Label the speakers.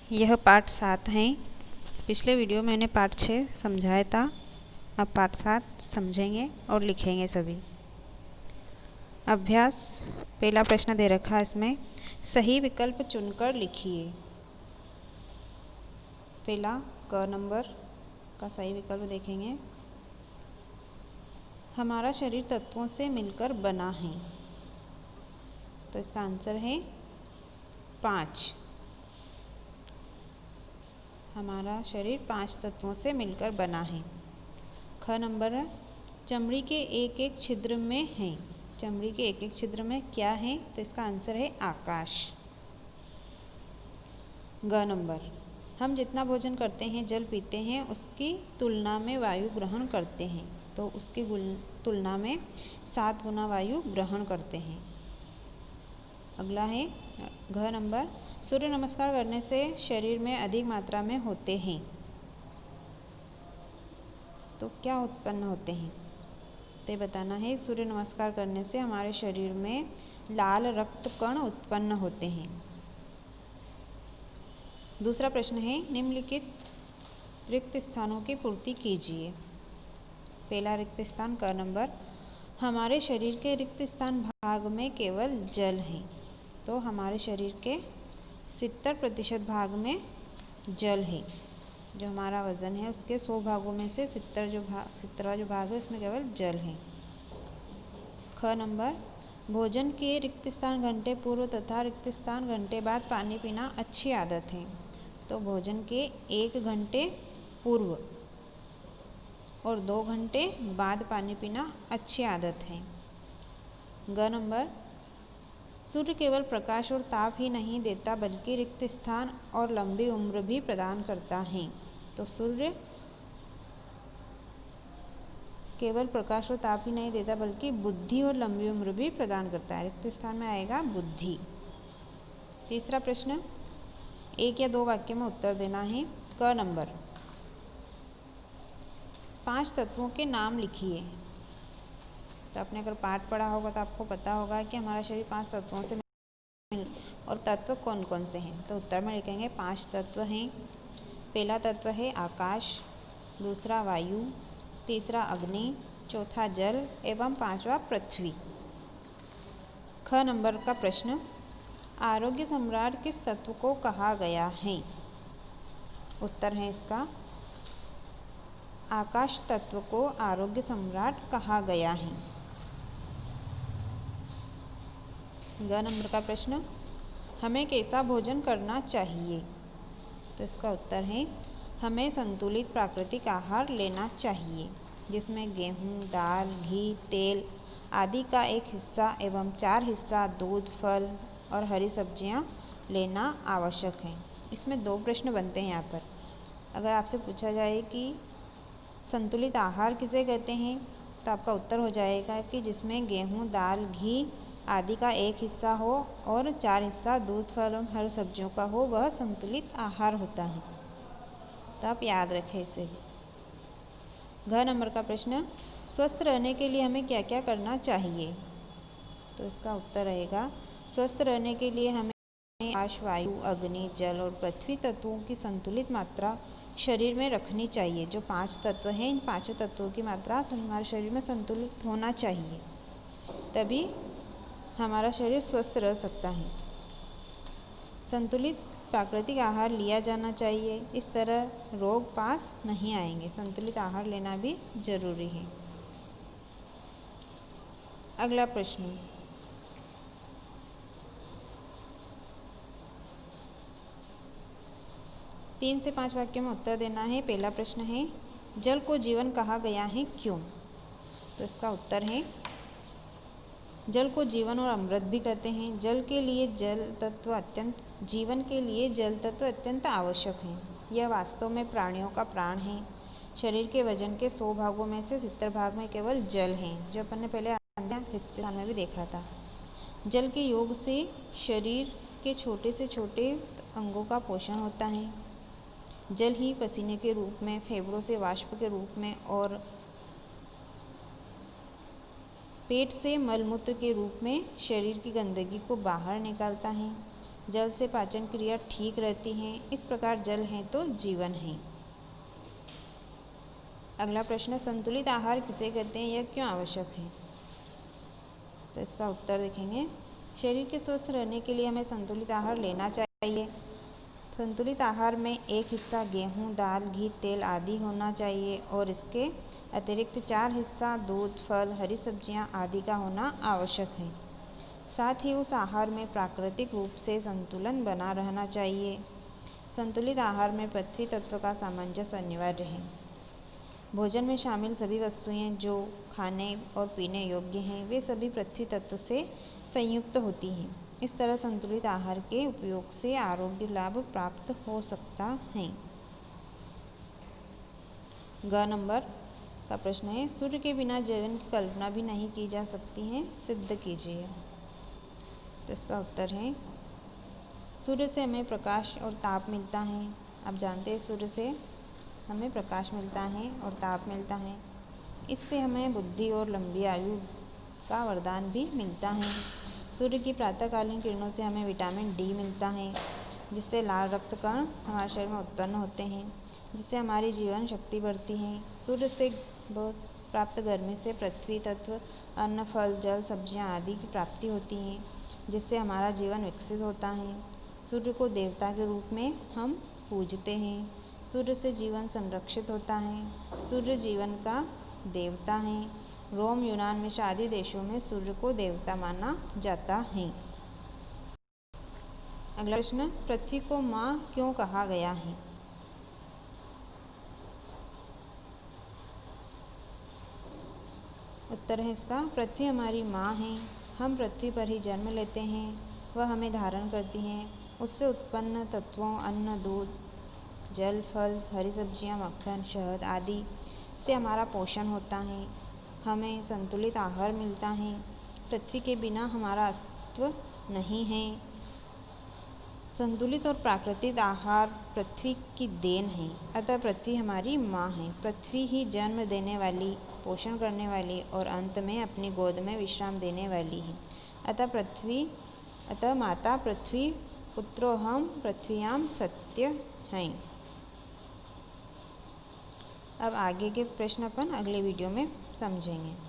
Speaker 1: यह पाठ 7 है। पिछले वीडियो में मैंने पाठ 6 समझाया था। अब पाठ 7 समझेंगे और लिखेंगे सभी। अभ्यास पहला प्रश्न दे रखा है इसमें, सही विकल्प चुनकर लिखिए। पहला क नंबर का सही विकल्प देखेंगे। हमारा शरीर तत्वों से मिलकर बना है, तो इसका आंसर है 5। हमारा शरीर 5 तत्वों से मिलकर बना है। ख नंबर है, चमड़ी के एक एक छिद्र में है। चमड़ी के एक एक छिद्र में क्या है? तो इसका आंसर है आकाश। ग नंबर, हम जितना भोजन करते हैं, जल पीते हैं, उसकी तुलना में वायु ग्रहण करते हैं, तो उसकी तुलना में 7 गुना वायु ग्रहण करते हैं। अगला है घ नंबर, सूर्य नमस्कार करने से शरीर में अधिक मात्रा में होते हैं, तो क्या उत्पन्न होते हैं? तो बताना है। सूर्य नमस्कार करने से हमारे शरीर में लाल रक्त कण उत्पन्न होते हैं। दूसरा प्रश्न है, निम्नलिखित रिक्त स्थानों की पूर्ति कीजिए। पहला रिक्त स्थान क नंबर, हमारे शरीर के रिक्त स्थान भाग में केवल जल है, तो हमारे शरीर के 70% भाग में जल है। जो हमारा वज़न है उसके 100 भागों में से 70वां जो भाग है उसमें केवल जल है। ख नंबर, भोजन के रिक्त स्थान घंटे पूर्व तथा रिक्त स्थान घंटे बाद पानी पीना अच्छी आदत है, तो भोजन के 1 घंटे पूर्व और 2 घंटे बाद पानी पीना अच्छी आदत है। ग नंबर, सूर्य केवल प्रकाश और ताप ही नहीं देता बल्कि रिक्त स्थान और लंबी उम्र भी प्रदान करता है, तो सूर्य केवल प्रकाश और ताप ही नहीं देता बल्कि बुद्धि और लंबी उम्र भी प्रदान करता है। रिक्त स्थान में आएगा बुद्धि। तीसरा प्रश्न, 1 या 2 वाक्य में उत्तर देना है। क नंबर, 5 तत्वों के नाम लिखिए। तो आपने अगर पाठ पढ़ा होगा तो आपको पता होगा कि हमारा शरीर 5 तत्वों से और तत्व कौन कौन से हैं। तो उत्तर में लिखेंगे 5 तत्व हैं। पहला तत्व है आकाश, दूसरा वायु, तीसरा अग्नि, चौथा जल एवं 5वां पृथ्वी। ख नंबर का प्रश्न, आरोग्य सम्राट किस तत्व को कहा गया है? उत्तर है इसका आकाश तत्व को आरोग्य सम्राट कहा गया है। ग नंबर का प्रश्न, हमें कैसा भोजन करना चाहिए? तो इसका उत्तर है हमें संतुलित प्राकृतिक आहार लेना चाहिए, जिसमें गेहूँ, दाल, घी, तेल आदि का एक हिस्सा एवं 4 हिस्सा दूध, फल और हरी सब्जियां लेना आवश्यक है। इसमें 2 प्रश्न बनते हैं यहाँ पर। अगर आपसे पूछा जाए कि संतुलित आहार किसे कहते हैं, तो आपका उत्तर हो जाएगा कि जिसमें गेहूँ, दाल, घी आदि का एक हिस्सा हो और 4 हिस्सा दूध, फल और हरी सब्जियों का हो, वह संतुलित आहार होता है। तो आप याद रखें इसे भी। घ नंबर का प्रश्न, स्वस्थ रहने के लिए हमें क्या क्या करना चाहिए? तो इसका उत्तर रहेगा स्वस्थ रहने के लिए हमें आकाश, वायु, अग्नि, जल और पृथ्वी तत्वों की संतुलित मात्रा शरीर में रखनी चाहिए। जो 5 तत्व हैं, इन 5 तत्वों की मात्रा हमारे शरीर में संतुलित होना चाहिए, तभी हमारा शरीर स्वस्थ रह सकता है। संतुलित प्राकृतिक आहार लिया जाना चाहिए, इस तरह रोग पास नहीं आएंगे। संतुलित आहार लेना भी जरूरी है। अगला प्रश्न, तीन से 5 वाक्यों में उत्तर देना है। पहला प्रश्न है, जल को जीवन कहा गया है, क्यों? तो इसका उत्तर है जल को जीवन और अमृत भी कहते हैं। जीवन के लिए जल तत्व अत्यंत आवश्यक हैं। यह वास्तव में प्राणियों का प्राण है। शरीर के वजन के 100 भागों में से 70 भाग में केवल जल है, जो अपन ने पहले रिक्त स्थान में भी देखा था। जल के योग से शरीर के छोटे से छोटे अंगों का पोषण होता है। जल ही पसीने के रूप में, फेफड़ों से वाष्प के रूप में और पेट से मलमूत्र के रूप में शरीर की गंदगी को बाहर निकालता है। जल से पाचन क्रिया ठीक रहती है। इस प्रकार जल है तो जीवन है। अगला प्रश्न, संतुलित आहार किसे कहते हैं, यह क्यों आवश्यक है? तो इसका उत्तर देखेंगे। शरीर के स्वस्थ रहने के लिए हमें संतुलित आहार लेना चाहिए। संतुलित आहार में एक हिस्सा गेहूं, दाल, घी, तेल आदि होना चाहिए और इसके अतिरिक्त 4 हिस्सा दूध, फल, हरी सब्जियां आदि का होना आवश्यक है। साथ ही उस आहार में प्राकृतिक रूप से संतुलन बना रहना चाहिए। संतुलित आहार में पृथ्वी तत्व का सामंजस्य अनिवार्य है। भोजन में शामिल सभी वस्तुएं जो खाने और पीने योग्य हैं, वे सभी पृथ्वी तत्व से संयुक्त होती हैं। इस तरह संतुलित आहार के उपयोग से आरोग्य लाभ प्राप्त हो सकता है। ग नंबर का प्रश्न है, सूर्य के बिना जीवन की कल्पना भी नहीं की जा सकती है, सिद्ध कीजिए। तो इसका उत्तर है, सूर्य से हमें प्रकाश और ताप मिलता है। आप जानते हैं सूर्य से हमें प्रकाश मिलता है और ताप मिलता है। इससे हमें बुद्धि और लंबी आयु का वरदान भी मिलता है। सूर्य की प्रातःकालीन किरणों से हमें विटामिन डी मिलता है, जिससे लाल रक्त कण हमारे शरीर में उत्पन्न होते हैं, जिससे हमारी जीवन शक्ति बढ़ती है। सूर्य से प्राप्त गर्मी से पृथ्वी तत्व, अन्न, फल, जल, सब्जियां आदि की प्राप्ति होती है, जिससे हमारा जीवन विकसित होता है। सूर्य को देवता के रूप में हम पूजते हैं। सूर्य से जीवन संरक्षित होता है। सूर्य जीवन का देवता है। रोम, यूनान में आदि देशों में सूर्य को देवता माना जाता है। अगला प्रश्न, पृथ्वी को माँ क्यों कहा गया है? उत्तर है इसका, पृथ्वी हमारी माँ है। हम पृथ्वी पर ही जन्म लेते हैं। वह हमें धारण करती हैं। उससे उत्पन्न तत्वों अन्न, दूध, जल, फल, हरी सब्जियां, मक्खन, शहद आदि से हमारा पोषण होता है। हमें संतुलित आहार मिलता है। पृथ्वी के बिना हमारा अस्तित्व नहीं है। संतुलित और प्राकृतिक आहार पृथ्वी की देन है। अतः पृथ्वी हमारी माँ है। पृथ्वी ही जन्म देने वाली, पोषण करने वाली और अंत में अपनी गोद में विश्राम देने वाली है। अतः माता पृथ्वी पुत्रोऽहं पृथिव्यां सत्य हैं। अब आगे के प्रश्न अपन अगले वीडियो में समझेंगे।